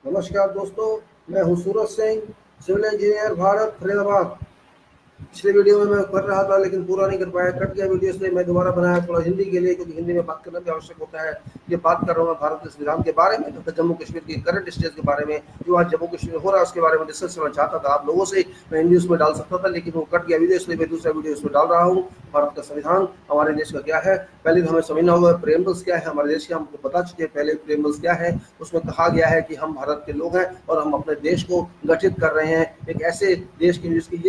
नमस्कार दोस्तों, मैं हूँ सूरज सिंह, सिविल इंजीनियर, भारत, फरीदाबाद। पिछले वीडियो में मैं कर रहा था लेकिन पूरा नहीं कर पाया, कट गया वीडियो, इसलिए मैं दोबारा बनाया थोड़ा हिंदी के लिए, क्योंकि हिंदी में बात करना भी आवश्यक होता है। ये बात कर रहा हूँ मैं भारत के संविधान के बारे में तथा जम्मू कश्मीर की करंट स्टेज के बारे में, जो आज जम्मू कश्मीर में हो रहा है उसके बारे में डिस्कस करना चाहता था आप लोगों से। मैं हिंदी उसमें डाल सकता था लेकिन वो कट गया वीडियो, इसलिए मैं दूसरा वीडियो उसमें डाल रहा हूँ। भारत का संविधान हमारे देश का क्या है, पहले तो हमें समझना होगा प्रेम्बल्स क्या है हमारे देश के, हमको बता चुके हैं पहले प्रेम्बल्स क्या है। उसमें कहा गया है कि हम भारत के लोग हैं और हम अपने देश को गठित कर रहे हैं एक ऐसे देश की जिसकी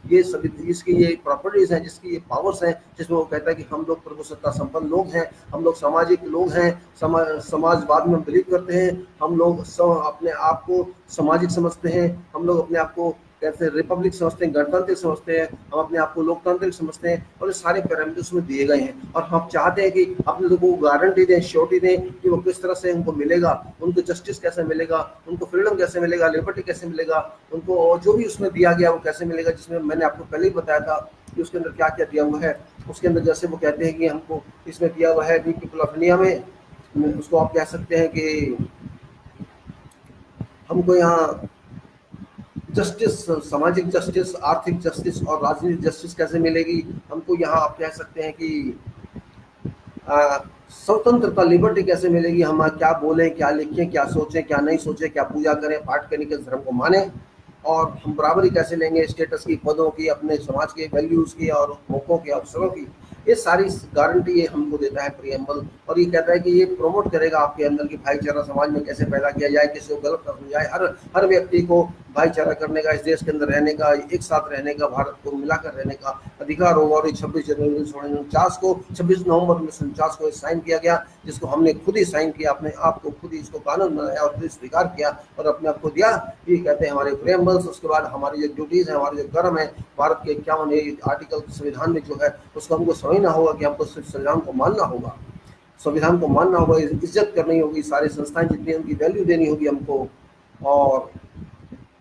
ये सभी इसकी ये प्रॉपर्टीज हैं, जिसकी ये पावर्स हैं, जिसमें वो कहता है कि हम लोग प्रभुसत्ता संपन्न लोग हैं, हम लोग सामाजिक लोग हैं, समाजवाद में हम बिलीव करते हैं, हम लोग अपने आप को सामाजिक समझते हैं, हम लोग अपने आप को कैसे रिपब्लिक समझते हैं, गणतांत्रिक समझते हैं, हम अपने आप को लोकतांत्रिक समझते हैं, और ये सारे पैरामीटर्स में दिए गए हैं। और हम चाहते हैं कि अपने लोगों को गारंटी दें, श्योरिटी दें कि वो किस तरह से उनको मिलेगा, उनको जस्टिस कैसे मिलेगा, उनको फ्रीडम कैसे मिलेगा, लिबर्टी कैसे मिलेगा, उनको जो भी उसमें दिया गया वो कैसे मिलेगा। जिसमें मैंने आपको पहले ही बताया था कि उसके अंदर क्या क्या दिया हुआ है। उसके अंदर जैसे वो कहते हैं कि हमको इसमें दिया हुआ है पीपल ऑफ इंडिया में, उसको आप कह सकते हैं कि हमको यहाँ जस्टिस, सामाजिक जस्टिस, आर्थिक जस्टिस और राजनीतिक जस्टिस कैसे मिलेगी। हमको यहाँ आप कह सकते हैं कि स्वतंत्रता, लिबर्टी कैसे मिलेगी, हम क्या बोलें, क्या लिखें, क्या सोचें, क्या नहीं सोचें, क्या पूजा करें, पाठ करने के धर्म को माने, और हम बराबरी कैसे लेंगे स्टेटस की, पदों की, अपने समाज के वैल्यूज़ की और मौक़ों के, अवसरों की। ये सारी गारंटी ये हमको देता है प्रियम्बल। और ये कहता है कि ये प्रमोट करेगा आपके अंदर की भाईचारा समाज में कैसे पैदा किया जाए, किसी को गलत न समझाए, हर हर व्यक्ति को भाईचारा करने का, इस देश के अंदर रहने का, एक साथ रहने का, भारत को मिलाकर रहने का अधिकार होगा। और 26 नवंबर 1949 को साइन किया गया, जिसको हमने खुद ही साइन किया, अपने आप को खुद ही इसको कानून बनाया और खुद ही स्वीकार किया और अपने आप को दिया। ये कहते हैं हमारे प्रेम्बल्स। उसके बाद हमारी जो ड्यूटीज़ हैं, हमारे जो कर्म है, भारत के 51 आर्टिकल संविधान में जो है उसको हमको समझना होगा कि हमको सिर्फ संविधान को मानना होगा, संविधान को मानना होगा, इज्जत करनी होगी, सारी संस्थाएं जितनी उनकी वैल्यू देनी होगी हमको, और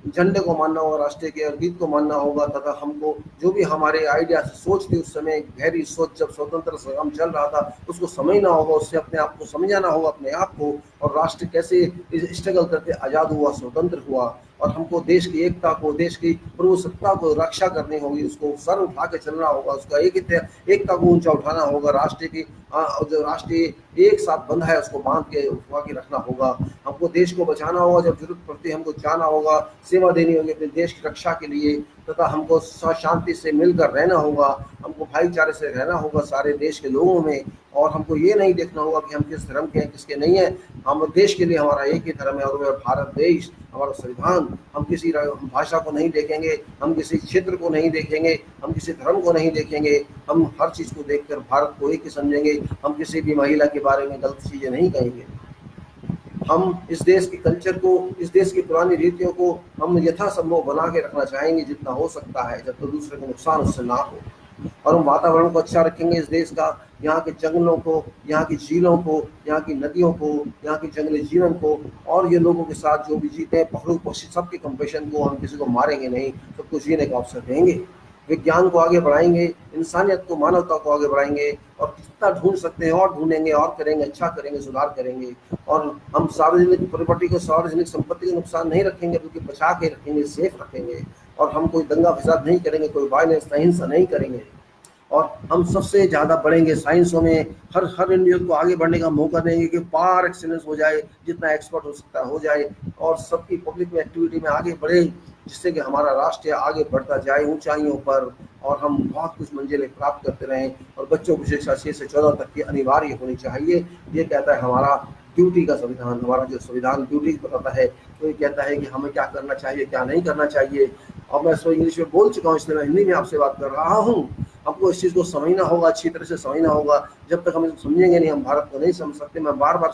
झंडे को मानना होगा, राष्ट्रीय के और गीत को मानना होगा, तथा हमको जो भी हमारे आइडिया सोच थी उस समय, गहरी सोच, जब स्वतंत्र संग्राम चल रहा था, उसको समझना होगा, उससे अपने आप को समझाना होगा, अपने आप को, और राष्ट्र कैसे स्ट्रगल करके आज़ाद हुआ, स्वतंत्र हुआ। और हमको देश की एकता को, देश की प्रभुसत्ता को रक्षा करनी होगी, उसको सर उठा के चलना होगा, उसका एकता को ऊंचा उठाना होगा, राष्ट्र की जो राष्ट्रीय एक साथ बंधा है उसको बांध के उठवा के रखना होगा। हमको देश को बचाना होगा, जब जरूरत पड़ती है हमको जाना होगा, सेवा देनी होगी अपने देश की रक्षा के लिए, तथा हमको शांति से मिलकर रहना होगा, हमको भाईचारे से रहना होगा सारे देश के लोगों में। और हमको ये नहीं देखना होगा कि हम किस धर्म के हैं, किसके नहीं हैं। हम देश के लिए हमारा एक ही धर्म है और वह भारत देश, हमारा संविधान। हम किसी भाषा को नहीं देखेंगे, हम किसी क्षेत्र को नहीं देखेंगे, हम किसी धर्म को नहीं देखेंगे, हम हर चीज़ को देखकर भारत को एक ही समझेंगे। हम किसी भी महिला के बारे में गलत चीज़ें नहीं कहेंगे। हम इस देश के कल्चर को, इस देश की पुरानी रीतियों को हम यथासंभव बना के रखना चाहेंगे जितना हो सकता है, जब तो दूसरे को नुकसान उससे ना हो। और हम वातावरण को अच्छा रखेंगे इस देश का, यहाँ के जंगलों को, यहाँ की झीलों को, यहाँ की नदियों को, यहाँ की जंगली जीवन को, और ये लोगों के साथ जो भी जीते हैं, पशु पक्षी, सबके कंपेशन को, हम किसी को मारेंगे नहीं, सबको जीने का अवसर देंगे। विज्ञान को आगे बढ़ाएंगे, इंसानियत को, मानवता को आगे बढ़ाएंगे, और जितना ढूंढ सकते हैं और ढूंढेंगे और करेंगे, अच्छा करेंगे, सुधार करेंगे। और हम सार्वजनिक प्रॉपर्टी को, सार्वजनिक संपत्ति को नुकसान नहीं रखेंगे, बल्कि बचा के रखेंगे, सेफ रखेंगे। और हम कोई दंगा फसाद नहीं करेंगे, कोई वायलेंस, अहिंसा नहीं करेंगे। और हम सबसे ज़्यादा बढ़ेंगे साइंसों में, हर इंडियन को आगे बढ़ने का मौका देंगे कि पार एक्सीलेंस हो जाए, जितना एक्सपर्ट हो सकता हो जाए, और सबकी पब्लिक में एक्टिविटी में आगे बढ़े, जिससे कि हमारा राष्ट्र आगे बढ़ता जाए ऊंचाइयों पर, और हम बहुत कुछ मंजिलें प्राप्त करते रहें। और बच्चों की शिक्षा 6 से 14 तक की अनिवार्य होनी चाहिए। ये कहता है हमारा ड्यूटी का संविधान। हमारा जो संविधान ड्यूटी बताता है, तो ये कहता है कि हमें क्या करना चाहिए, क्या नहीं करना चाहिए। और मैं इसको इंग्लिश में बोल चुका हूँ, इसलिए मैं हिंदी में आपसे बात कर रहा हूँ। हमको इस चीज़ को समझना होगा, अच्छी तरह से समझना होगा। जब तक हम इसको समझेंगे नहीं, हम भारत को नहीं समझ सकते। मैं बार बार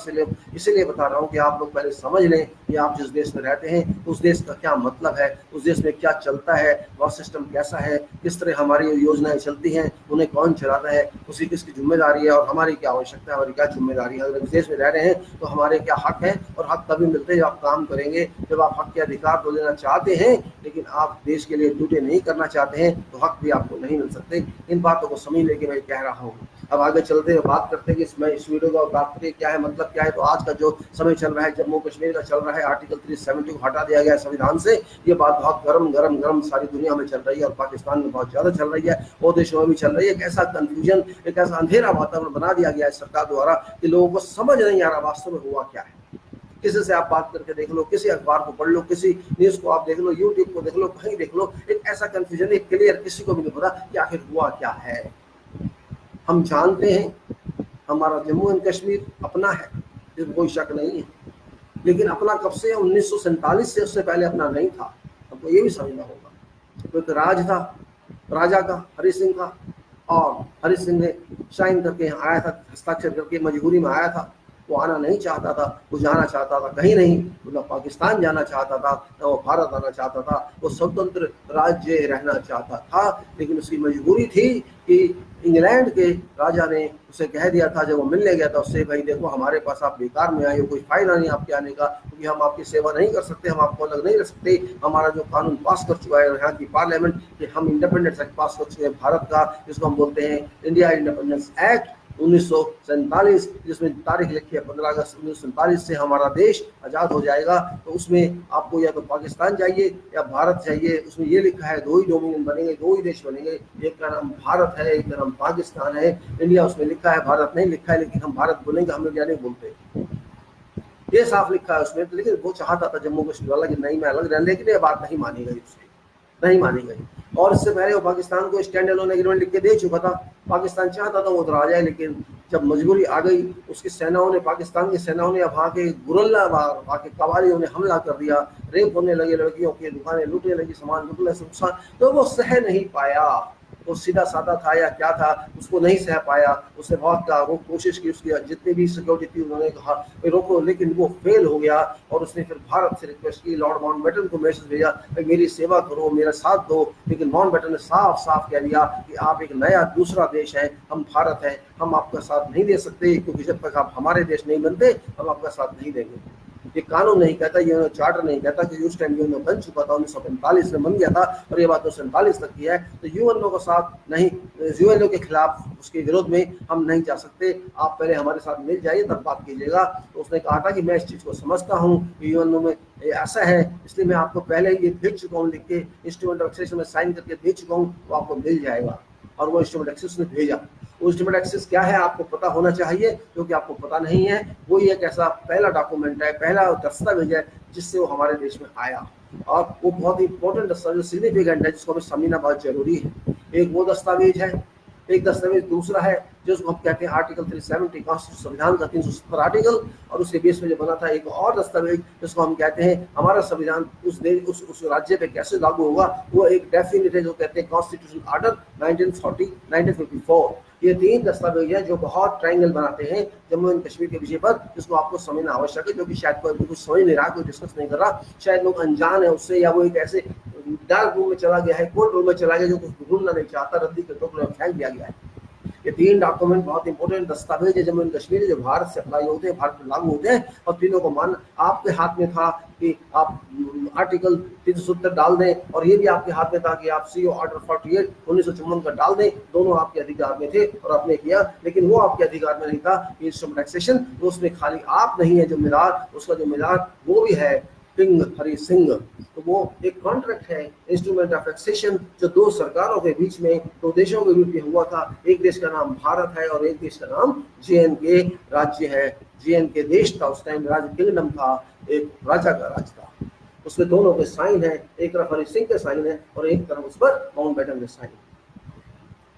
इसीलिए बता रहा हूँ कि आप लोग पहले समझ लें कि आप जिस देश में रहते हैं उस देश का क्या मतलब है, उस देश में क्या चलता है, वह सिस्टम कैसा है, किस तरह हमारी योजनाएं चलती हैं, उन्हें कौन चलाता है, उसी किसकी जिम्मेदारी है, और हमारी क्या आवश्यकता है, हमारी क्या जिम्मेदारी है। अगर इस देश में रह रहे हैं तो हमारे क्या हक है, और हक तभी मिलते हैं जब आप काम करेंगे, जब आप हक के अधिकार तो लेना चाहते हैं, लेकिन आप देश के लिए ड्यूटी नहीं करना चाहते हैं, तो हक भी आपको नहीं मिल सकते। इन बातों को समझने के मैं कह रहा हूँ। अब आगे चलते हुए बात करते हैं कि इसमें इस वीडियो का तात्पर्य क्या है, मतलब क्या है। तो आज का जो समय चल रहा है जम्मू कश्मीर का चल रहा है, आर्टिकल 370 को हटा दिया गया संविधान से। ये बात बहुत गरम सारी दुनिया में चल रही है और पाकिस्तान में बहुत ज्यादा चल रही है, और देशों में भी चल रही है। एक ऐसा कंफ्यूजन, एक ऐसा अंधेरा वातावरण बना दिया गया है सरकार द्वारा कि लोगों को समझ नहीं आ रहा वास्तव में हुआ क्या है। किसी से आप बात करके देख लो, किसी अखबार को पढ़ लो, किसी न्यूज को आप देख लो, यूट्यूब को देख लो, कहीं देख लो, एक ऐसा कंफ्यूजन, एक क्लियर किसी को भी नहीं पता कि आखिर हुआ क्या है। हम जानते हैं हमारा जम्मू एंड कश्मीर अपना है, इसमें कोई शक नहीं है, लेकिन अपना कब से? 1947 से, उससे पहले अपना नहीं था। हमको ये भी समझना होगा। तो एक राज था राजा का, हरि सिंह का, और हरि सिंह ने साइन करके यहाँ आया था, हस्ताक्षर करके मजबूरी में आया था। वो आना नहीं चाहता था, वो जाना चाहता था कहीं नहीं, वो न पाकिस्तान जाना चाहता था, न वो भारत आना चाहता था। वो स्वतंत्र राज्य रहना चाहता था, लेकिन उसकी मजबूरी थी कि इंग्लैंड के राजा ने उसे कह दिया था जब वो मिलने गया था उससे, भाई देखो हमारे पास आप बेकार में आए हो, कोई फायदा नहीं आपके आने का, क्योंकि हम आपकी सेवा नहीं कर सकते, हम आपको अलग नहीं रख सकते। हमारा जो कानून पास कर चुका है यहाँ की पार्लियामेंट कि हम इंडिपेंडेंस एक्ट पास कर चुके हैं भारत का, जिसको हम बोलते हैं इंडिया इंडिपेंडेंस एक्ट 1947, जिसमें तारीख लिखी है 15 अगस्त 1947 से हमारा देश आज़ाद हो जाएगा। तो उसमें आपको या तो पाकिस्तान जाइए या भारत जाइए, उसमें ये लिखा है 2 ही डोमिनियन बनेंगे, 2 ही देश बनेंगे, एक का नाम भारत है, एक का नाम पाकिस्तान है। इंडिया उसमें लिखा है, भारत नहीं लिखा है, लेकिन हम भारत बोलेंगे, हम इंडिया नहीं बोलते, ये साफ लिखा है उसमें। तो लेकिन वो चाहता था जम्मू कश्मीर वाला कि नहीं मैं अलग रहने, लेकिन ये बात नहीं मानी गई, उसकी नहीं मानी गई। और इससे पहले वो पाकिस्तान को स्टैंड अलोन एग्रीमेंट लिख के दे चुका था। पाकिस्तान चाहता था वो उधर आ जाए, लेकिन जब मजबूरी आ गई, उसकी सेनाओं ने, पाकिस्तान की सेनाओं ने वहाँ के गुरल्ला वहाँ के कबालियों ने हमला कर दिया, रेप होने लगे, लड़कियों की दुकानें लूटने लगी, सामान लूटने से नुकसान, तो वो सह नहीं पाया। वो सीधा साधा था या क्या था, उसको नहीं सह पाया। उसने बहुत वो कोशिश की, उसकी जितनी भी सिक्योरिटी थी उन्होंने कहा रोको, लेकिन वो फेल हो गया। और उसने फिर भारत से रिक्वेस्ट की, लॉर्ड माउंटबेटन को मैसेज भेजा, मेरी सेवा करो, मेरा साथ दो। लेकिन माउंटबेटन ने साफ साफ कह दिया कि आप एक नया दूसरा देश है, हम भारत हैं, हम आपका साथ नहीं दे सकते, क्योंकि जब तक आप हमारे देश नहीं बनते हम आपका साथ नहीं देंगे। ये कानून नहीं कहता, ये चार्टर नहीं कहता कि उस टाइम यूएनओ बन चुका था, 1945 में बन गया था, और ये बात 1947 तक की है। तो यूएनओ का साथ नहीं, यूएनओ के खिलाफ, उसके विरोध में हम नहीं जा सकते, आप पहले हमारे साथ मिल जाइए तब बात कीजिएगा। तो उसने कहा था कि मैं इस चीज़ को समझता हूँ कि यूएनओ में ऐसा है, इसलिए मैं आपको पहले ही ये भेज चुका हूँ, लिख के इंस्ट्रूमेंट ऑफ एक्सेस में साइन करके भेज चुका हूँ, वो आपको मिल जाएगा। और वो इंस्ट्रूमेंट एक्सेस ने भेजा। इंस्ट्रूमेंट एक्सेस क्या है आपको पता होना चाहिए, क्योंकि आपको पता नहीं है। वो एक ऐसा पहला डॉक्यूमेंट है, पहला दस्तावेज है जिससे वो हमारे देश में आया, और वो बहुत ही इंपॉर्टेंट दस्तावेज, सिग्निफिकेंट है, जिसको हमें समझना बहुत जरूरी है। एक वो दस्तावेज है, एक दस्तावेज दूसरा है जिसको हम कहते हैं आर्टिकल 370 कॉन्स्टिट्यूशन, संविधान का 370 आर्टिकल, और उसके बेस में जो बना था एक और दस्तावेज जिसको हम कहते हैं हमारा संविधान उस देश उस राज्य पे कैसे लागू होगा, वो एक डेफिनेट है जो कहते हैं कॉन्स्टिट्यूशन ऑर्डर 1954। ये 3 दस्तावेज है जो बहुत ट्रायंगल बनाते हैं जम्मू एंड कश्मीर के विषय पर, जिसको आपको समझना आवश्यक है, जो कि शायद कोई कुछ समझ नहीं रहा, कोई डिस्कस नहीं कर रहा, शायद लोग अनजान है उससे, या वो एक ऐसे डार्क रूम में चला गया है, कोल्ड रूम में चला गया, जो कुछ ढूंढना नहीं चाहता, रद्दी के टोकरे में फेंक दिया गया है। ये 3 डॉक्यूमेंट बहुत इंपॉर्टेंट दस्तावेज है जम्मू एंड कश्मीर, जो भारत से अप्लाई होते हैं, भारत में लागू होते हैं, और तीनों को मान आपके हाथ में था कि आप आर्टिकल 370 डाल दें, और ये भी आपके हाथ में था कि आप सीओ ऑर्डर 48 1954 का डाल दें। दोनों आपके अधिकार में थे और आपने किया, लेकिन वो आपके अधिकार में नहीं था कि इंस्ट्रूमेंट टैक्सेशन, तो उसमें खाली आप नहीं है जिम्मेदार, उसका जिम्मेदार वो भी है किंग हरि सिंह। तो वो एक कॉन्ट्रैक्ट है, इंस्ट्रूमेंट ऑफ टैक्सेशन, जो 2 सरकारों के बीच में, 2 देशों के बीच में हुआ था। एक देश का नाम भारत है और एक देश का नाम JNK राज्य है। JNK देश था उस टाइम, राज्य किंगडम था, एक राजा का राज था। उसमें दोनों के साइन है, एक तरफ हरि सिंह के साइन है और एक तरफ उस पर माउंटबेटन के साइन।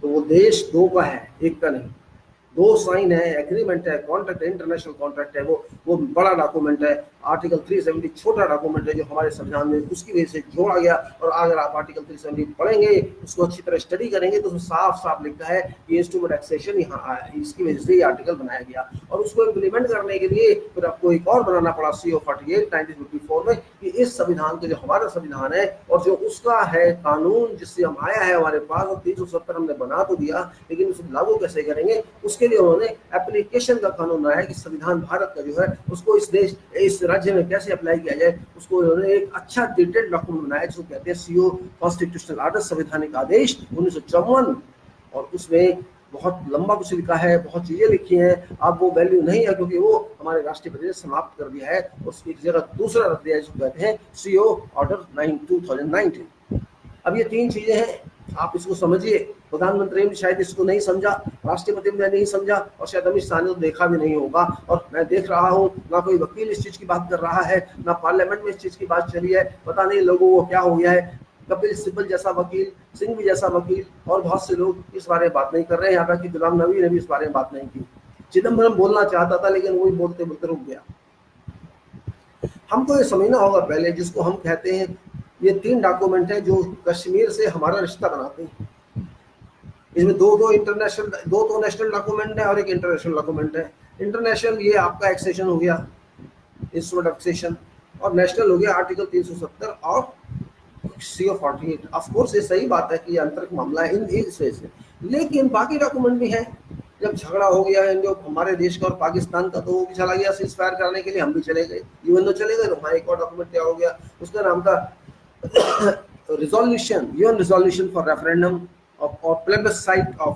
तो वो देश 2 का है, एक का नहीं, 2 साइन है, एग्रीमेंट है, कॉन्ट्रैक्ट है, इंटरनेशनल कॉन्ट्रैक्ट है। वो बड़ा डॉक्यूमेंट है। आर्टिकल 370 छोटा डॉक्यूमेंट है जो हमारे संविधान में उसकी वजह से जोड़ा गया। और अगर आप आर्टिकल 370 पढ़ेंगे, उसको अच्छी तरह स्टडी करेंगे, तो उसमें साफ साफ लिखा है कि इंस्ट्रूमेंट टैक्सेशन यहाँ आया, इसकी वजह से ये आर्टिकल बनाया गया। और उसको इम्प्लीमेंट करने के लिए फिर आपको एक और बनाना पड़ा CO 48 1954 में, कि इस संविधान के जो हमारा संविधान है और जो उसका है कानून जिससे हम आया है हमारे पास, और 370 हमने बना तो दिया, लेकिन उसे लागू कैसे करेंगे, उसके लिए उन्होंने एप्लीकेशन का कानून बनाया कि संविधान भारत का जो है उसको इस राज्य में कैसे अप्लाई किया जाए। उसको उन्होंने एक अच्छा डिटेल्ड डॉक्यूमेंट बनाया जिसको कहते हैं CO कॉन्स्टिट्यूशनल ऑर्डर, संवैधानिक आदेश 1954। और उसमें बहुत लंबा कुछ लिखा है, बहुत चीजें लिखी हैं। अब वो वैल्यू नहीं है क्योंकि वो हमारे राष्ट्रपति ने समाप्त कर दिया है, उसकी जगह दूसरा रख दिया है जिसको कहते हैं सीओ ऑर्डर 2019। अब ये तीन चीजें हैं, आप इसको समझिए। प्रधानमंत्री ने शायद इसको नहीं समझा, राष्ट्रपति ने नहीं समझा, और शायद अमित शाह ने तो देखा भी नहीं होगा। और मैं देख रहा हूँ ना कोई वकील इस चीज की बात कर रहा है, ना पार्लियामेंट में इस चीज की बात चली है। पता नहीं लोगों को क्या हो गया है। कपिल सिब्बल जैसा वकील, सिंघवी जैसा वकील और बहुत से लोग इस बारे में बात नहीं कर रहे हैं। यहाँ तक कि गुलाम नबी ने भी इस बारे में बात नहीं की। चिदम्बरम बोलना चाहता था लेकिन वो भी बोलते बोलते रुक गया। हमको ये समझना होगा पहले, जिसको हम कहते हैं ये तीन डॉक्यूमेंट है जो कश्मीर से हमारा रिश्ता बनाते हैं। इसमें दो तो नेशनल डॉक्यूमेंट है और एक इंटरनेशनल डॉक्यूमेंट है। इंटरनेशनल ये आपका एक्सेशन हो गया, इंस्ट्रूमेंट ऑफ एक्सेशन, और नेशनल हो गया आर्टिकल 370 और CO48। ऑफ कोर्स ये सही बात है कि ये आंतरिक मामला है इन इस वजह से, लेकिन बाकी डॉक्यूमेंट भी है। जब झगड़ा हो गया है जो हमारे देश का और पाकिस्तान का, तो वो भी चला गया सीज फायर करने के लिए, हम भी चले गए। यूएन तो चले गए, तो हमारा एक और डॉक्यूमेंट तैयार हो गया, उसका नाम था resolution, UN resolution for referendum और प्लेबसाइट ऑफ,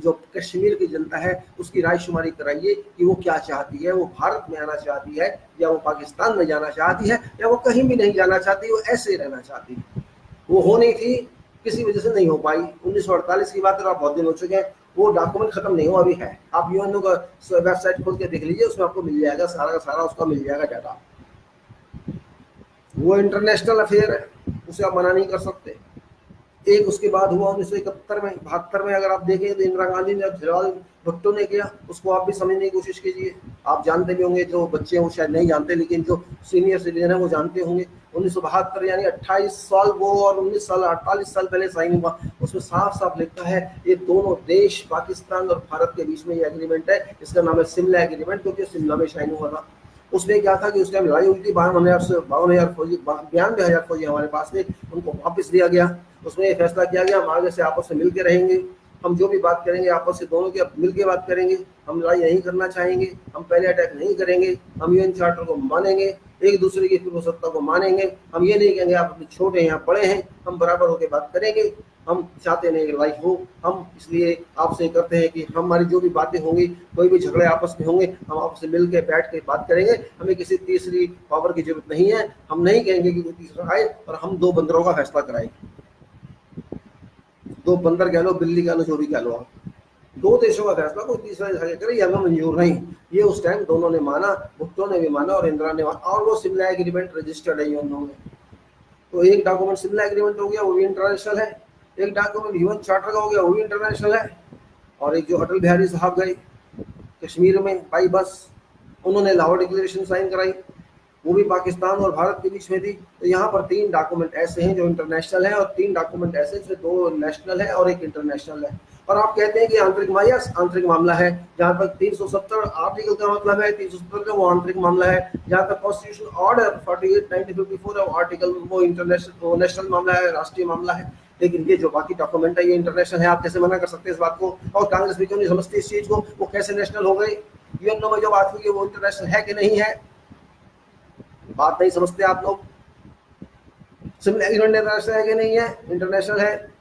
जो कश्मीर की जनता है उसकी रायशुमारी कराइए कि वो क्या चाहती है। वो भारत में आना चाहती है या वो पाकिस्तान में जाना चाहती है या वो कहीं भी नहीं जाना चाहती, वो ऐसे ही रहना चाहती है। वो होनी थी, किसी वजह से नहीं हो पाई। 1948 की बात है, आप बहुत दिन हो चुके हैं, वो डॉक्यूमेंट खत्म नहीं हुआ, अभी है। आप यूएनओ का वेबसाइट खोल के देख लीजिए, उसमें आपको मिल जाएगा सारा का सारा, उसका मिल जाएगा डाटा। वो इंटरनेशनल अफेयर है, उसे आप मना नहीं कर सकते। एक उसके बाद हुआ 1971 में, 72 में अगर आप देखें तो इंदिरा गांधी ने, जवाहरलाल भुट्टो ने किया, उसको आप भी समझने की कोशिश कीजिए। आप जानते भी होंगे, जो बच्चे हैं वो शायद नहीं जानते, लेकिन जो सीनियर सिटीजन है वो जानते होंगे। 1972 यानी 28 साल वो और 19 साल 48 साल पहले साइन हुआ। उसमें साफ साफ लिखा है ये दोनों देश पाकिस्तान और भारत के बीच में ये एग्रीमेंट है, इसका नाम है शिमला एग्रीमेंट, क्योंकि शिमला में साइन हुआ था। उसमें क्या था कि उस टाइम लड़ाई हुई थी, 52,000 फौजी, 92,000 फौजी हमारे पास थे, उनको वापस दिया गया। उसमें ये फैसला किया गया हम आगे से आपस में मिलकर रहेंगे, हम जो भी बात करेंगे आपस से दोनों के मिलकर बात करेंगे, हम लड़ाई नहीं करना चाहेंगे, हम पहले अटैक नहीं करेंगे, हम यूएन चार्टर को मानेंगे, एक दूसरे की पूर्व सत्ता को मानेंगे, हम ये नहीं कहेंगे आप अपने छोटे हैं या बड़े हैं, हम बराबर होकर बात करेंगे, हम चाहते नहीं कि लड़ाई हो। हम इसलिए आपसे करते हैं कि हमारी जो भी बातें होंगी, कोई भी झगड़े आपस में होंगे, हम आपस में मिल के बैठ के बात करेंगे, हमें किसी तीसरी पावर की जरूरत नहीं है। हम नहीं कहेंगे कि कोई तीसरा आए और हम दो बंदरों का फैसला कराएंगे। दो बंदर कह लो, बिल्ली कह लो, जो भी कह लो, आप दो देशों का फैसला कोई तीसरा करे, हमें मंजूर नहीं। ये उस टाइम दोनों ने माना, भुट्टो ने भी माना और इंदिरा ने माना, और वो शिमला एग्रीमेंट रजिस्टर्ड है यूएनओ में। तो एक डॉक्यूमेंट शिमला एग्रीमेंट हो गया, वो भी इंटरनेशनल है। एक डॉक्यूमेंट यूएन चार्टर का हो गया, वो भी इंटरनेशनल है। और एक जो अटल बिहारी साहब गए कश्मीर में बाई बस, उन्होंने लाहौर डिक्लेरेशन साइन कराई, वो भी पाकिस्तान और भारत के बीच में थी। तो यहाँ पर तीन डॉक्यूमेंट ऐसे हैं जो इंटरनेशनल है और तीन डॉक्यूमेंट ऐसे जिसमें दो नेशनल है और एक इंटरनेशनल है। और आप कहते हैं कि आंतरिक मामला है, जहाँ तक 370 आर्टिकल का मतलब है, 370 का वो आंतरिक मामला है। जहाँ तक कॉन्स्टिट्यूशन ऑर्डर 48/1954 है वो आर्टिकल, वो इंटरनेशनल नेशनल मामला है, राष्ट्रीय मामला है। लेकिन ये जो बाकी डॉक्यूमेंट है ये इंटरनेशनल है। आप कैसे मना कर सकते हैं इस बात को? और कांग्रेस भी क्यों नहीं समझती इस चीज को, वो कैसे नेशनल हो गई? यूएनओ में जो बात हुई है वो इंटरनेशनल है कि नहीं है, बात नहीं समझते आप लोग। शिमला एग्रीमेंट इंटरनेशनल है कि नहीं है? इंटरनेशनल है।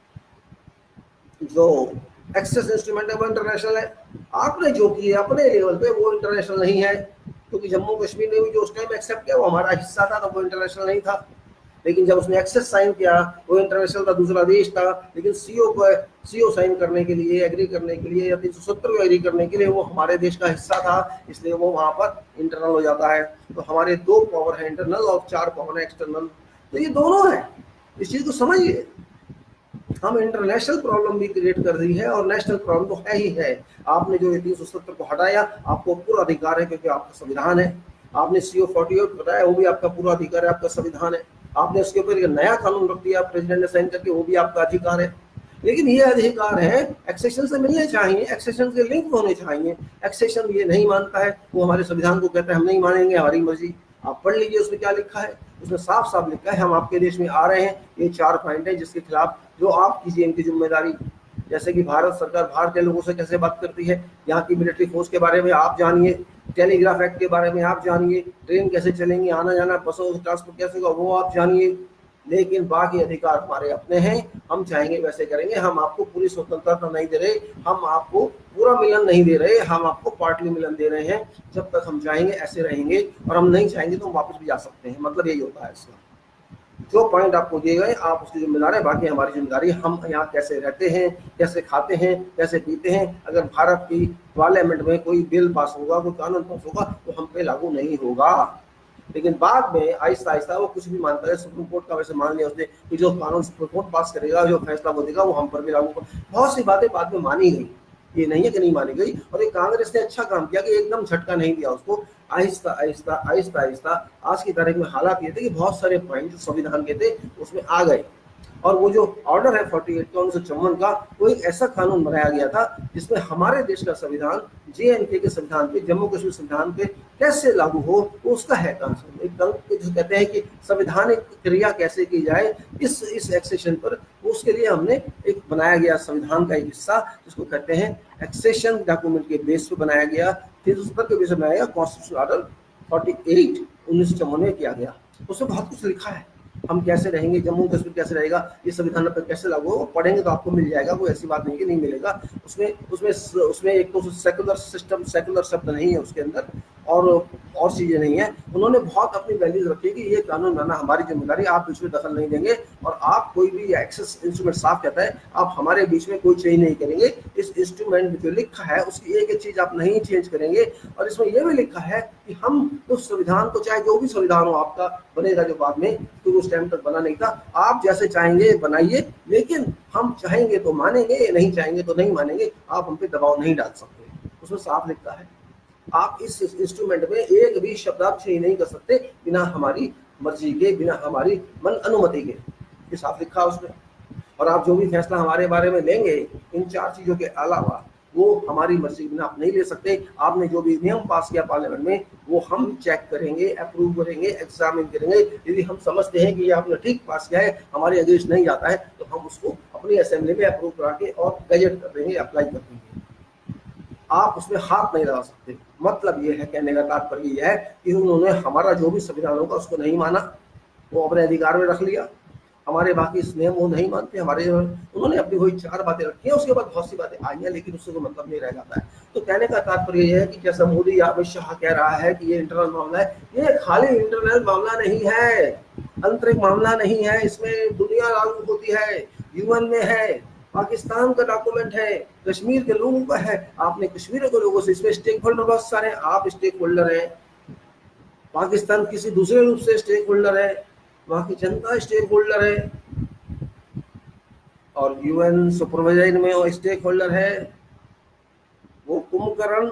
जो एक्सेस इंस्ट्रूमेंट है वो इंटरनेशनल है। आपने जो किया अपने लेवल पे वो इंटरनेशनल नहीं है, क्योंकि जम्मू कश्मीर ने भी जो उस टाइम एक्सेप्ट किया वो हमारा हिस्सा था, तो वो इंटरनेशनल नहीं था। लेकिन जब उसने एक्सेस साइन किया वो इंटरनेशनल था, दूसरा देश था। लेकिन सीओ साइन करने के लिए, एग्री करने के लिए या 370 को एग्री करने के लिए वो हमारे देश का हिस्सा था, इसलिए वो वहां पर इंटरनल हो जाता है। तो हमारे दो पावर है इंटरनल और 4 पावर है एक्सटर्नल। तो ये दोनों है, इस चीज को समझिए। हम इंटरनेशनल प्रॉब्लम भी क्रिएट कर दी है और नेशनल प्रॉब्लम तो है ही है। आपने जो 370 को हटाया, आपको पूरा अधिकार है क्योंकि आपका संविधान है। आपने CO48 बताया, वो भी आपका पूरा अधिकार है, आपका संविधान है। आपने उसके ऊपर एक नया कानून रख दिया प्रेसिडेंट ने साइन करके, वो भी आपका अधिकार है। लेकिन ये अधिकार है एक्सेशन से मिलने चाहिए, एक्सेशन से लिंक होने चाहिए। एक्सेशन ये नहीं मानता है, वो हमारे संविधान को कहता है हम नहीं मानेंगे, हमारी मर्जी। आप पढ़ लीजिए उसमें क्या लिखा है। उसमें साफ साफ लिखा है हम आपके देश में आ रहे हैं, ये 4 पॉइंट है जिसके खिलाफ जो आप कीजिए इनकी जिम्मेदारी। जैसे कि भारत सरकार भारतीय लोगों से कैसे बात करती है, यहाँ की मिलिट्री फोर्स के बारे में आप जानिए, टेलीग्राफ एक्ट के बारे में आप जानिए, ट्रेन कैसे चलेंगी, आना जाना बसों ट्रांसपोर्ट कैसे होगा वो आप जानिए। लेकिन बाकी अधिकार हमारे अपने हैं, हम चाहेंगे वैसे करेंगे। हम आपको पूरी स्वतंत्रता नहीं दे रहे, हम आपको पूरा मिलन नहीं दे रहे, हम आपको पार्टली मिलन दे रहे हैं। जब तक हम चाहेंगे ऐसे रहेंगे, और हम नहीं चाहेंगे तो हम वापस भी जा सकते हैं। मतलब यही होता है इसका। जो पॉइंट आपको दिए गए आप उसकी जिम्मेदार है, बाकी हमारी जिम्मेदारी हम यहाँ कैसे रहते हैं, कैसे खाते हैं, कैसे पीते हैं। अगर भारत की पार्लियामेंट में कोई बिल पास होगा, कोई कानून पास होगा, तो हम पे लागू नहीं होगा। लेकिन बाद में आहिस्ता आहिस्ता वो कुछ भी मानता है। सुप्रीम कोर्ट का वैसे मान लिया उसने कि जो कानून सुप्रीम कोर्ट पास करेगा, जो फैसला वो देगा, वो हम पर भी लागू होगा। बहुत सी बातें बाद में मानी गई, ये नहीं है कि नहीं मानी गई। और ये कांग्रेस ने अच्छा काम किया कि एकदम झटका नहीं दिया उसको, आहिस्ता आहिस्ता आहिस्ता आहिस्ता। आज की तारीख में हालात ये थे कि बहुत सारे पॉइंट जो संविधान के थे उसमें आ गए। और वो जो ऑर्डर है 48 का 1954 का, वो एक ऐसा कानून बनाया गया था जिसमें हमारे देश का संविधान JNK के संविधान पे, जम्मू कश्मीर संविधान पे कैसे लागू हो, वो उसका है कानून। एक जो कहते हैं कि संवैधानिक क्रिया कैसे की जाए इस एक्सेशन पर, उसके लिए हमने एक बनाया गया संविधान का एक हिस्सा, जिसको कहते हैं एक्सेशन डॉक्यूमेंट के बेस पे बनाया गया। फिर उस पर के बेस पे बनाया गया कॉन्स्टिट्यूशन ऑर्डर 48 1954 में किया गया। उसमें बहुत कुछ लिखा है, हम कैसे रहेंगे, जम्मू कश्मीर कैसे रहेगा, ये संविधान पर कैसे लागू हो, पढ़ेंगे तो आपको मिल जाएगा। कोई ऐसी बात नहीं कि नहीं मिलेगा। उसमें उसमें उसमें एक तो सेकुलर सिस्टम, सेकुलर शब्द नहीं है उसके अंदर, और चीजें नहीं है। उन्होंने बहुत अपनी वैल्यूज रखी कि ये कानून बनाना हमारी जिम्मेदारी, आप बीच में दखल नहीं देंगे। और आप कोई भी एक्सेस इंस्ट्रूमेंट साफ कहता है, आप हमारे बीच में कोई चेंज नहीं करेंगे। इस इंस्ट्रूमेंट में जो लिखा है उसकी एक एक चीज आप नहीं चेंज करेंगे। और इसमें यह भी लिखा है कि हम उस संविधान को, चाहे जो भी संविधान हो आपका बनेगा जो बाद में, तो उस टाइम तक बना नहीं था, आप जैसे चाहेंगे बनाइए, लेकिन हम चाहेंगे तो मानेंगे, नहीं चाहेंगे तो नहीं मानेंगे। आप हम पे दबाव नहीं डाल सकते। उसमें साफ लिखा है आप इस इंस्ट्रूमेंट में एक भी शब्द आप चेंज नहीं कर सकते बिना हमारी मर्जी के, बिना हमारी मन अनुमति के। ये साफ लिखा है उसमें। और आप जो भी फैसला हमारे बारे में लेंगे, इन 4 चीजों के अलावा, वो हमारी मर्जी के बिना आप नहीं ले सकते। आपने जो भी नियम पास किया पार्लियामेंट में, वो हम चेक करेंगे, अप्रूव करेंगे, एग्जामिन करेंगे। यदि हम समझते हैं कि ये आपने ठीक पास किया है, हमारे अगेंस्ट नहीं जाता है, तो हम उसको अपनी असेंबली में अप्रूव करा के और गजेट कर देंगे, अप्लाई कर देंगे। आप उसमें हाथ नहीं लगा सकते। मतलब ये है, कहने का तात्पर्य यह है कि उन्होंने हमारा जो भी संविधान होगा उसको नहीं माना, वो अपने अधिकार में रख लिया। हमारे बाकी नियम वो नहीं मानते हमारे। उन्होंने अपनी वही 4 बातें रखी हैं, उसके बाद बहुत सी बातें आई हैं, लेकिन उससे कोई मतलब नहीं रह जाता है। तो कहने का तात्पर्य यह है कि जैसा मोदी या अमित शाह कह रहा है कि ये इंटरनल मामला है, ये खाली इंटरनल मामला नहीं है, आंतरिक मामला नहीं है। इसमें दुनिया लागू होती है, UN में है, पाकिस्तान का डॉक्यूमेंट है, कश्मीर के लोगों का है। आपने कश्मीर के लोगों से, इसमें स्टेक होल्डर बहुत सारे हैं, आप स्टेक होल्डर हैं, पाकिस्तान किसी दूसरे रूप से स्टेक होल्डर है, वहां की जनता स्टेक होल्डर है, और UN सुपरवाइजर में वो स्टेक होल्डर है। वो कुंभकर्ण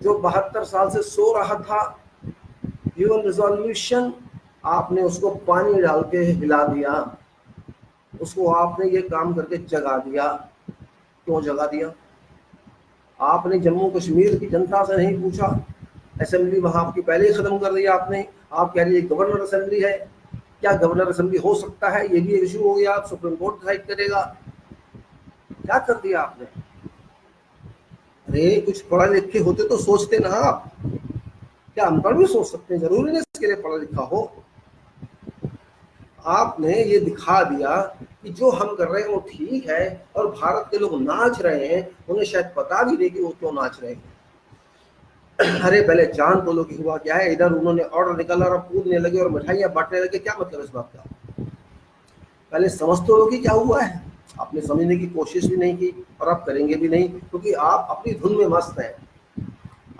जो 72 साल से सो रहा था, UN रिजोल्यूशन, आपने उसको पानी डाल के हिला दिया, उसको आपने ये काम करके जगा दिया। क्यों जगा दिया? आपने जम्मू कश्मीर की जनता से नहीं पूछा, असेंबली वहां आपकी पहले ही खत्म कर दिया आपने। आप कह रही है गवर्नर असेंबली है, क्या गवर्नर असेंबली हो सकता है? ये भी एक इशू हो गया, आप सुप्रीम कोर्ट डिसाइड करेगा। क्या कर दिया आपने? अरे कुछ पढ़ा लिखे होते तो सोचते ना आप। क्या अनपढ़ भी सोच सकते हैं? जरूरी नहीं इसके लिए पढ़ा लिखा हो। आपने ये दिखा दिया कि जो हम कर रहे हैं वो ठीक है, और भारत के लोग नाच रहे हैं, उन्हें शायद पता भी नहीं कि वो क्यों नाच रहे हैं। अरे पहले जान तो लो कि हुआ क्या है। इधर उन्होंने ऑर्डर निकाला और कूदने लगे और मिठाइयां बांटने लगे। क्या मतलब इस बात का? पहले समझ तो लो कि क्या हुआ है। आपने समझने की कोशिश भी नहीं की, और आप करेंगे भी नहीं, क्योंकि आप अपनी धुन में मस्त हैं।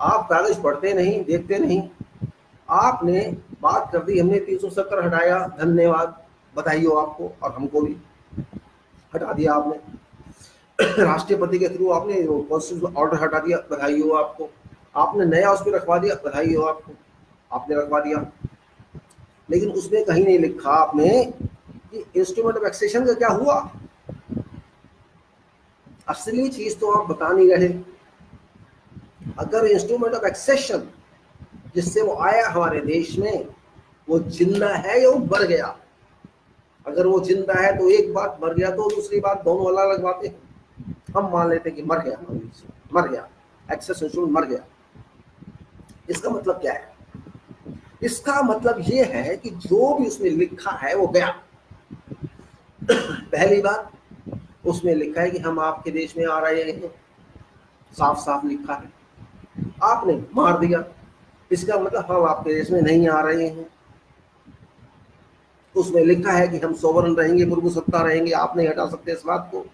आप कागज पढ़ते नहीं, देखते नहीं। आपने बात कर दी, हमने 370 हटाया, धन्यवाद, बधाई हो आपको और हमको भी। हटा दिया आपने राष्ट्रपति के थ्रू, आपने कॉन्स्टिट्यूशन ऑर्डर हटा दिया, बधाई हो आपको। आपने नया उस पर रखवा दिया, बधाई हो आपको, आपने रखवा दिया। लेकिन उसमें कहीं नहीं लिखा आपने कि इंस्ट्रूमेंट ऑफ एक्सेशन का क्या हुआ। असली चीज तो आप बता नहीं रहे। अगर इंस्ट्रूमेंट ऑफ एक्सेशन जिससे वो आया हमारे देश में, वो जिंदा है या वो मर गया? अगर वो जिंदा है तो एक बात, मर गया तो दूसरी बात, दोनों अलग अलग बातें। हम मान लेते कि मर गया, मर गया, एक्सेस इंस्ट्रूमेंट मर गया। इसका मतलब क्या है? इसका मतलब ये है कि जो भी उसमें लिखा है वो गया। पहली बात, उसमें लिखा है कि हम आपके देश में आ रहे हैं, साफ साफ लिखा है। आपने मार दिया, इसका मतलब हम आपके देश में नहीं आ रहे हैं। उसमें लिखा है कि हम सोवरन रहेंगे, प्रभु सत्ता रहेंगे, आप नहीं हटा सकते इस बात को।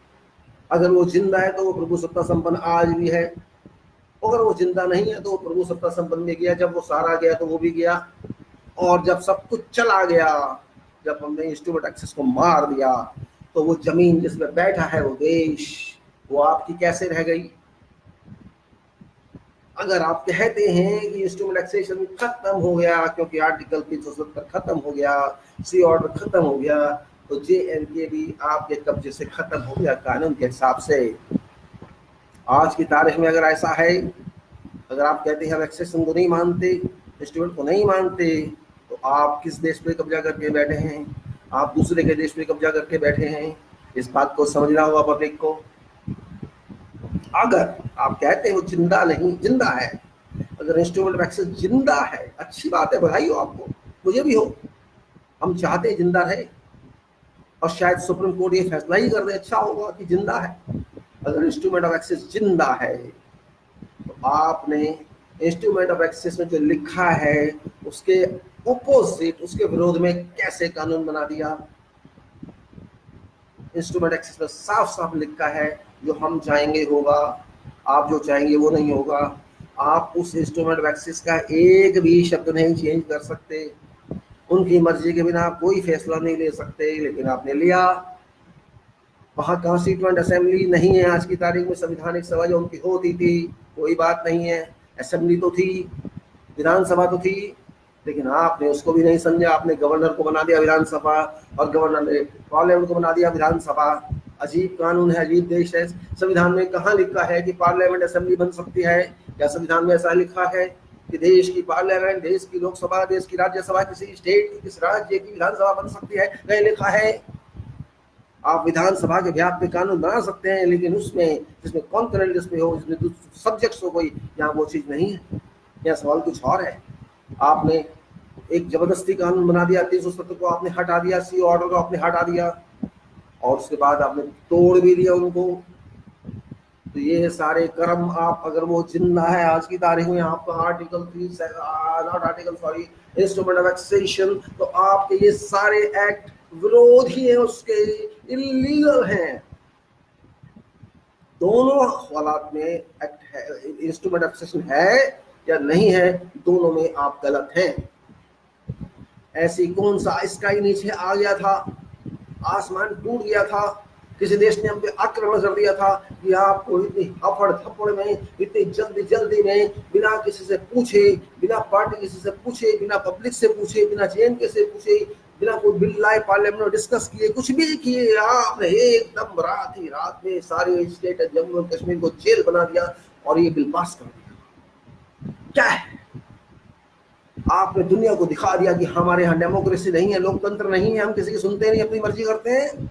अगर वो जिंदा है तो वो प्रभु सत्ता संपन्न आज भी है, अगर वो जिंदा नहीं है तो वो प्रभु सत्ता संपन्न में गया। जब वो सारा गया तो वो भी गया, और जब सब कुछ चला गया, जब हमने इंस्ट्रूमेंट एक्सेस को मार दिया, तो वो जमीन जिसमें बैठा है वो देश, वो आपकी कैसे रह गई? अगर आप कहते हैं कि इंस्ट्रूमेंट एक्सेशन खत्म हो गया क्योंकि आर्टिकल 370 खत्म हो गया, सी ऑर्डर खत्म हो गया, तो JNK भी आपके कब्जे से खत्म हो गया कानून के हिसाब से। आज की तारीख में अगर ऐसा है, अगर आप कहते हैं हम एक्सेशन को नहीं मानते, इंस्ट्रूमेंट को नहीं मानते, तो आप किस देश पे कब्जा करके बैठे हैं? आप दूसरे के देश पे कब्जा करके बैठे हैं। इस बात को समझना होगा पब्लिक को। अगर आप कहते हो जिंदा नहीं, जिंदा है, अगर इंस्ट्रूमेंट ऑफ एक्सेस जिंदा है, अच्छी बात है, बधाई हो आपको, मुझे भी हो। हम चाहते हैं जिंदा रहे, और शायद सुप्रीम कोर्ट ये फैसला ही कर दे, अच्छा होगा कि जिंदा है। अगर इंस्ट्रूमेंट ऑफ एक्सेस जिंदा है, तो आपने इंस्ट्रूमेंट ऑफ एक्सेस में जो लिखा है उसके ऑपोजिट, उसके विरोध में कैसे कानून बना दिया? इंस्ट्रूमेंट एक्सेस में साफ साफ लिखा है जो हम चाहेंगे होगा, आप जो चाहेंगे वो नहीं होगा। आप उस इंस्ट्रूमेंट ऑफ एक्सेस का एक भी शब्द नहीं चेंज कर सकते, उनकी मर्जी के बिना आप कोई फैसला नहीं ले सकते, लेकिन आपने लिया। वहाँ कॉन्स्टिट्यूएंट असेंबली नहीं है आज की तारीख में, संवैधानिक सभा जो उनकी होती थी, कोई बात नहीं है। असेंबली तो थी, विधानसभा तो थी, लेकिन आपने उसको भी नहीं समझा। आपने गवर्नर को बना दिया विधानसभा, और गवर्नर ने पार्लियामेंट को बना दिया विधानसभा। अजीब कानून है, अजीब देश है। संविधान में कहाँ लिखा है कि पार्लियामेंट असेंबली बन सकती है? क्या संविधान में ऐसा लिखा है कि देश की पार्लियामेंट, देश की लोकसभा, देश की राज्यसभा, किसी स्टेट की, किस राज्य की विधानसभा बन सकती है? कहीं लिखा है? आप विधानसभा के व्याप पे कानून बना सकते हैं, लेकिन उसमें जिसमें कॉन्करेंट जिसमें हो, जिसमें सब्जेक्ट्स हो कोई, यहाँ वो चीज नहीं है। यहाँ सवाल कुछ और है। आपने एक जबरदस्ती कानून बना दिया, 370 को आपने हटा दिया, सी ऑर्डर को आपने हटा दिया, और उसके बाद आपने तोड़ भी दिया उनको। तो ये सारे कर्म, आप अगर वो जिंदा है आज की तारीख में, आपका article 3 not article sorry instrument of accession, तो आपके ये सारे एक्ट विरोधी है उसके, इलीगल हैं। दोनों हालात में एक्ट है, इंस्ट्रूमेंट ऑफ एक्सेशन है या नहीं है, दोनों में आप गलत हैं। ऐसी कौन सा स्काई नीचे आ गया था, आसमान टूट गया था, किसी देश ने हम पे आक्रमण कर दिया था कि आपको इतनी हफड़ थप्पड़ में, इतनी जल्दी जल्दी में, बिना किसी से पूछे, बिना पार्टी किसी से पूछे, बिना पब्लिक से पूछे, बिना JNK से पूछे, बिना कोई बिल लाए पार्लियामेंट में डिस्कस किए, कुछ भी किए, आपने एकदम रात ही रात में सारे स्टेट जम्मू और कश्मीर को जेल बना दिया और ये बिल पास कर दिया। क्या है? आपने दुनिया को दिखा दिया कि हमारे यहाँ डेमोक्रेसी नहीं है, लोकतंत्र नहीं है, हम किसी की सुनते नहीं, अपनी मर्जी करते हैं।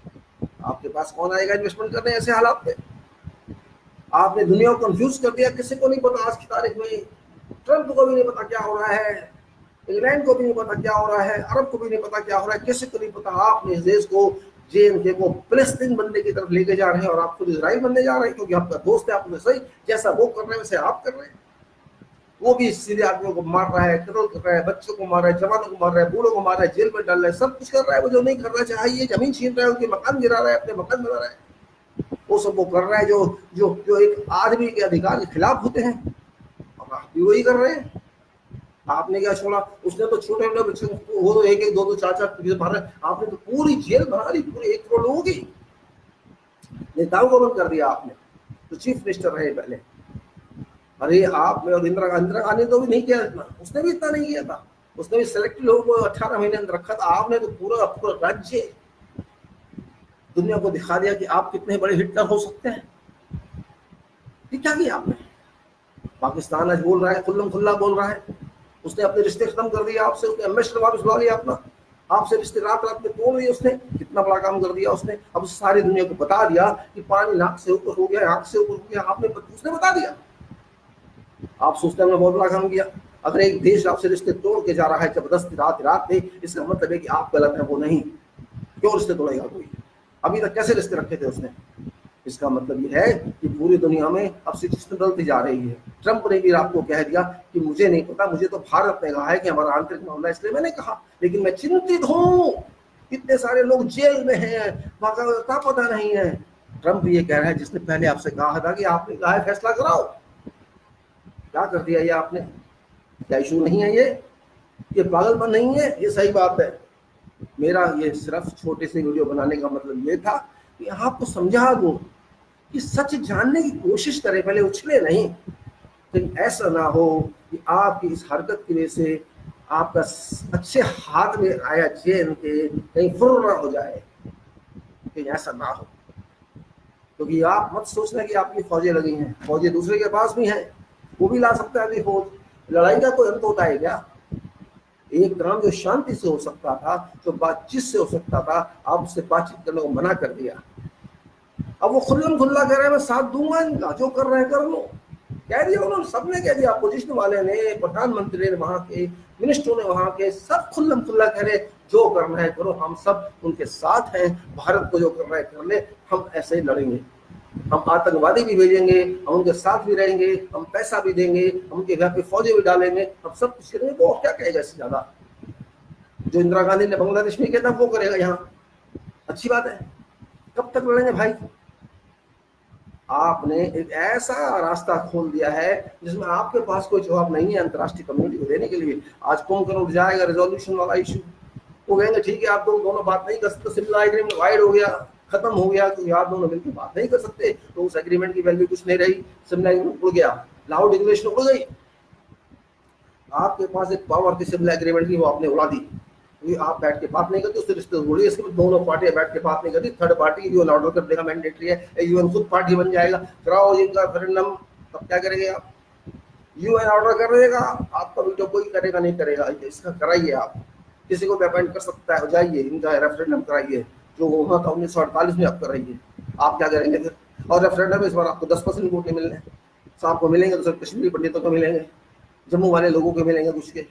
आपके पास कौन आएगा इन्वेस्टमेंट करने ऐसे हालात में? आपने दुनिया को कंफ्यूज कर दिया, किसी को नहीं पता आज की तारीख में। ट्रंप को भी नहीं पता क्या हो रहा है, इंग्लैंड को भी नहीं पता क्या हो रहा है, अरब को भी नहीं पता क्या हो रहा है, किसी को नहीं पता। आपने इस देश को, JNK को फिलिस्तीन बनने की तरफ लेके जा रहे हैं, और आप खुद इजराइल बनने जा रहे हैं, क्योंकि आपका दोस्त है। आपने सही, जैसा वो कर रहे हैं वैसे आप कर रहे हैं। वो भी सीधे आदमियों को मार रहा है, कत्ल कर रहा है, बच्चों को मार रहा है, जवानों को मार रहा है, बूढ़ों को मार रहा है, जेल में डाल रहा है, सब कुछ कर रहा है। वो जो नहीं करना चाहिए, जमीन छीन रहा है, उनके मकान गिरा रहा है, अपने मकान बना रहा है, वो सब वो कर रहा है जो जो जो एक आदमी के अधिकार के खिलाफ होते हैं, और आप भी वही कर रहे हैं। आपने क्या छोड़ा? उसने तो छोटे छोटे बच्चों को, वो तो एक एक दो दो चार चार मार रहे, आपने तो पूरी जेल बना दी, पूरे 1 करोड़ लोगों की। नेताओं को बंद कर दिया आपने, तो चीफ मिनिस्टर रहे पहले। अरे आपने, और इंदिरा गांधी तो भी नहीं किया इतना, उसने भी इतना नहीं किया था, उसने भी सिलेक्टेड लोगों को 18 महीने अंदर रखा था। आपने तो पूरा पूरा राज्य दुनिया को दिखा दिया कि आप कितने बड़े हिटलर हो सकते हैं। ये क्या किया आपने? पाकिस्तान आज बोल रहा है, खुल्लम खुल्ला बोल रहा है, उसने अपने रिश्ते खत्म कर दिया आपसे, उसने एम्बेसडर वापस बुला लिया अपना, आपसे रिश्ते रात रात में तोड़ दिए उसने। कितना बड़ा काम कर दिया उसने। अब सारी दुनिया को बता दिया कि पानी नाक से ऊपर हो गया, आंख से ऊपर हो गया, आपने, उसने बता दिया। आप सोचते हैं बहुत बड़ा काम किया। अगर एक देश आपसे रिश्ते तोड़ के जा रहा है जबरदस्ती रात रात में, इसका मतलब है कि आप गलत है, वो नहीं। क्यों रिश्ते तोड़ेगा कोई? अभी तक कैसे रिश्ते रखे थे उसने? इसका मतलब ये है कि पूरी दुनिया में अब सिचुएशन बदलती जा रही है। ट्रंप ने भी आपको कह दिया कि मुझे नहीं पता, मुझे तो भारत ने कहा है कि हमारा आंतरिक मामला, इसलिए मैंने कहा, लेकिन मैं चिंतित हूं, इतने सारे लोग जेल में हैं, वहां का पता नहीं है। ट्रंप ये कह रहा है जिसने पहले आपसे कहा था कि आपने कहा है फैसला कराओ। क्या कर दिया ये आपने? क्या इशू नहीं है ये पागलपन नहीं है, ये सही बात है। मेरा ये सिर्फ छोटे से वीडियो बनाने का मतलब ये था कि आपको समझा दूं कि सच जानने की कोशिश करें, पहले उछले नहीं। लेकिन ऐसा ना हो कि आपकी इस हरकत की वजह से आपका अच्छे हाथ में आया चेन के कहीं फुर ना हो जाए, कहीं ऐसा ना हो। क्योंकि आप मत सोचना कि आपकी फौजें लगी हैं, फौजें दूसरे के पास भी हैं, वो भी ला सकता है अभी फौज। लड़ाई का कोई अंत होता है क्या? एक काम जो शांति से हो सकता था, जो बातचीत से हो सकता था, आप उससे बातचीत करने को मना कर दिया। अब वो खुल्लम खुल्ला कह रहे हैं मैं साथ दूंगा इनका, जो कर रहे हैं कर लो, कह दिया उन्होंने, सबने कह दिया, अपोजिशन वाले ने, प्रधानमंत्री ने, वहां के मिनिस्टरों ने, वहां के सब खुल्लम खुल्ला कह रहे जो करना है करो, हम सब उनके साथ हैं, भारत को जो करना है कर ले, हम ऐसे ही लड़ेंगे, हम आतंकवादी भी भेजेंगे, हम उनके साथ भी रहेंगे, हम पैसा भी देंगे, हम उनके घर पे फौजें भी डालेंगे, हम सब कुछ करेंगे। वो क्या कहेगा इससे ज्यादा? जो इंदिरा गांधी ने बांग्लादेश में किया था वो करेगा यहाँ। अच्छी बात है। कब तक लड़ेंगे भाई? आपने एक ऐसा रास्ता खोल दिया है जिसमें आपके पास कोई जवाब नहीं है अंतर्राष्ट्रीय कम्युनिटी को देने के लिए। आज कुंभकर्ण उठ जाएगा रेजोल्यूशन वाला इशू, वो कहेंगे ठीक है आप दोनों बात नहीं कर सकते, सिमला एग्रीमेंट वाइड हो गया, खत्म हो गया, तो आप दोनों मिलकर बात नहीं कर सकते, तो उस एग्रीमेंट की वैल्यू कुछ नहीं रही, सिमला एग्रीमेंट उड़ गया, लाहौर डिक्लेरेशन उड़ गई। आपके पास एक पावर थी सिमला एग्रीमेंट की, वो आपने उड़ा दी। आप बैठ के बात नहीं करते, उससे रिश्ते जोड़िए, इसके बाद दोनों पार्टियां बैठ के बात नहीं करती, थर्ड पार्टी यूएन ऑर्डर कर देगा, मैंडेटरी है, यूएन खुद पार्टी बन जाएगा, कराओ इनका रेफरेंडम। तब क्या करेंगे आप? यूएन ऑर्डर कर देगा, आपका वीडियो कोई करेगा नहीं करेगा, इसका कराइए आप, किसी को भी अपॉइंट कर सकता है, जाइए इनका रेफरेंडम कराइए, जो हुआ था 1948 में, आप कराइए। आप क्या करेंगे फिर? और रेफरेंडम इस बार आपको 10% वोट नहीं मिलने, साहब को मिलेंगे तो सिर्फ कश्मीरी पंडितों को मिलेंगे, जम्मू वाले लोगों को मिलेंगे कुछ के,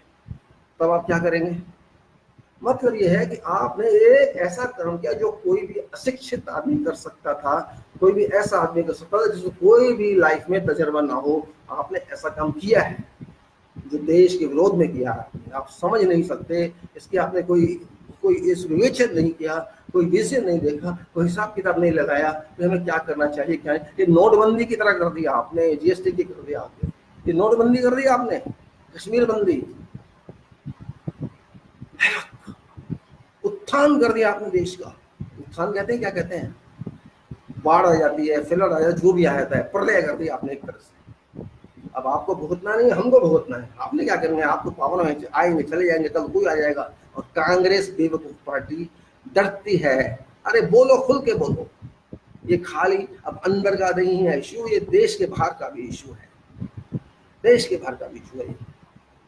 तब आप क्या करेंगे? मतलब ये है कि आपने एक ऐसा काम किया जो कोई भी अशिक्षित आदमी कर सकता था, कोई भी ऐसा आदमी कर सकता था जिसको कोई भी लाइफ में तजर्बा ना हो, आपने ऐसा काम किया है जो देश के विरोध में किया है। आप समझ नहीं सकते इसकी, आपने कोई इस विवेचन नहीं किया, कोई विजन नहीं देखा, कोई हिसाब किताब नहीं लगाया कि हमें क्या करना चाहिए क्या है। ये नोटबंदी की तरह कर दिया आपने, जीएसटी की कर दिया आपने, ये नोटबंदी कर दी आपने, कश्मीर बंदी, उत्थान कर दिया आपने देश का। उत्थान कहते हैं, क्या कहते हैं? बाढ़ आ जाती है, फ्लड आ जाता है, जो भी आ जाता है, प्रलय कर दिया आपने एक तरह से। अब आपको भुगतना नहीं, हमको भुगतना है। आपने क्या करना है? आप तो पावन में आएंगे चले जाएंगे, कल कोई आ जाएगा। और कांग्रेस बेवकूफ पार्टी डरती है। अरे बोलो, खुल के बोलो, ये खाली अब अंदर का नहीं है इशू, ये देश के बाहर का भी इशू है, देश के बाहर का भी इशू है।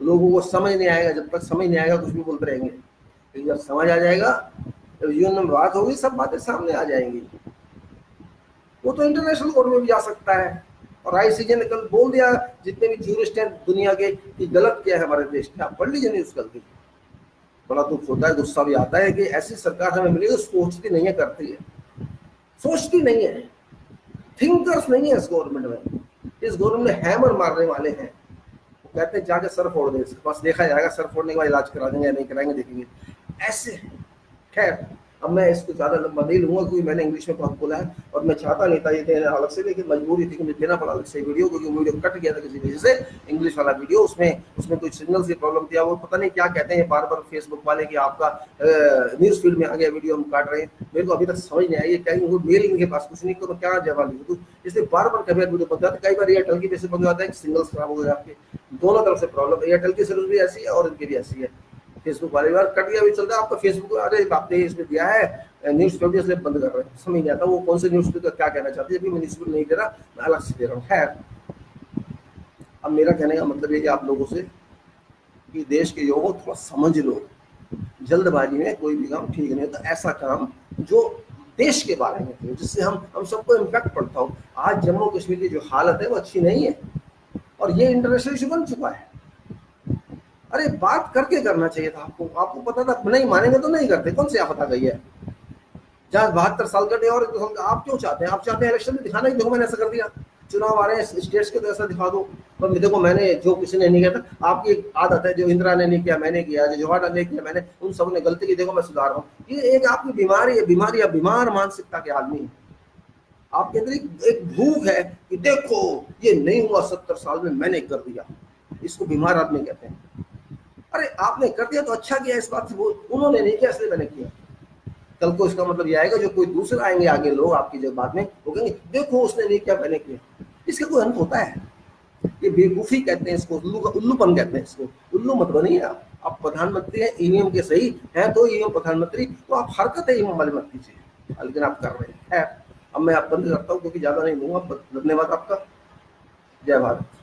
लोगों को समझ नहीं आएगा, जब तक समझ नहीं आएगा कुछ भी बोलते रहेंगे, लेकिन जब समझ आ जाएगा, जब जीवन में बात होगी, सब बातें सामने आ जाएंगी। वो तो इंटरनेशनल कोर्ट में भी जा सकता है। और आईसीजे ने कल बोल दिया जितने भी ज्यूरिस्ट हैं दुनिया के कि गलत क्या है हमारे देश में, आप पढ़ लीजिए न्यूज़ कल की। बड़ा दुख होता है, गुस्सा भी आता है कि ऐसी सरकार हमें मिली जो सोचती नहीं है, करती है, सोचती नहीं है, थिंकर्स नहीं है इस गवर्नमेंट में। इस गवर्नमेंट में हैमर मारने वाले हैं, वो कहते हैं जाके सर फोड़ दे, इसके पास देखा जाएगा, सर फोड़ने के बाद इलाज करा देंगे या नहीं कराएंगे देखेंगे, ऐसे। खैर, अब मैं इसको ज़्यादा लंबा नहीं लूँगा क्योंकि मैंने इंग्लिश में बहुत बोला है और मैं चाहता नहीं था ये देना अलग से, लेकिन मजबूरी थी कि मुझे देना पड़ा अलग से वीडियो, क्योंकि वीडियो कट गया था किसी वजह से, इंग्लिश वाला वीडियो। उसमें कोई सिग्नल की प्रॉब्लम थी, वो पता नहीं क्या कहते हैं बार बार फेसबुक वाले कि आपका न्यूज़ फील्ड में आ गया वीडियो, हम काट रहे हैं। मेरे को अभी तक समझ नहीं आई कहीं वो मेल इनके पास कुछ नहीं करो, क्या जवाब दूँ, इसलिए बार बार कभी वीडियो बन जाता है। कई बार एयरटेल की वजह से बन जाता है, सिग्नल्स खराब हो गए आपके, दोनों तरफ से प्रॉब्लम। एयरटेल की सर्विस भी ऐसी है और इनकी भी ऐसी है। फेसबुक वाले बार कट गया भी चलता है आपका फेसबुक, अरे आपने इसमें दिया है न्यूज़ पेपर इसलिए बंद कर रहे हैं, समझ नहीं आता वो कौन से न्यूज़ पेपर क्या कहना चाहते हैं। अभी मैं न्यूज़ पेपर नहीं दे रहा, मैं अलग से दे रहा हूँ। खैर, अब मेरा कहने का मतलब ये कि आप लोगों से कि देश के युवाओं को थोड़ा समझ लो, जल्दबाजी में कोई भी काम ठीक नहीं होता। ऐसा काम जो देश के बारे में हो, जिससे हम सबको इम्पैक्ट पड़ता हो। आज जम्मू कश्मीर की जो हालत है वो अच्छी नहीं है और ये इंटरनेशनल इशू बन चुका है। अरे बात करके करना चाहिए था आपको पता था, नहीं मानेंगे तो नहीं करते, कौन सी आफत आ गई है? जहाँ 72 साल कटे और आप क्यों चाहते हैं? आप चाहते हैं इलेक्शन में दिखाना कि देखो मैंने ऐसा कर दिया, चुनाव आ रहे हैं स्टेट्स के, तो ऐसा दिखा दो। पर देखो मैंने, जो किसी ने नहीं किया था, आपकी एक आदत है, जो इंदिरा ने नहीं किया मैंने किया, जो जवाहरलाल ने किया मैंने, उन सब ने गलती की, देखो मैं सुधार रहा हूँ। ये एक आपकी बीमारी है, बीमारी या बीमार मानसिकता के आदमी है। आपके अंदर एक भूख है कि देखो ये नहीं हुआ 70 साल में, मैंने कर दिया। इसको बीमार आदमी कहते हैं। अरे आपने कर दिया तो अच्छा किया, इस बात से वो उन्होंने नहीं किया इसलिए मैंने किया। कल को इसका मतलब ये आएगा, जो कोई दूसरा आएंगे आगे लोग आपकी जब बाद में, वो कहेंगे देखो उसने नहीं किया मैंने किया। इसका कोई अंत होता है? ये बेवकूफी कहते हैं इसको, उल्लूपन कहते हैं इसको। उल्लू मत बनिए आप प्रधानमंत्री हैं ईवीएम के, सही है तो ईवीएम प्रधानमंत्री, तो आप हरकत है ईवीएम वाले मत कीजिए, लेकिन आप कर रहे हैं। अब मैं आप बंद करता हूँ क्योंकि ज्यादा नहीं दूंगा। धन्यवाद आपका। जय भारत।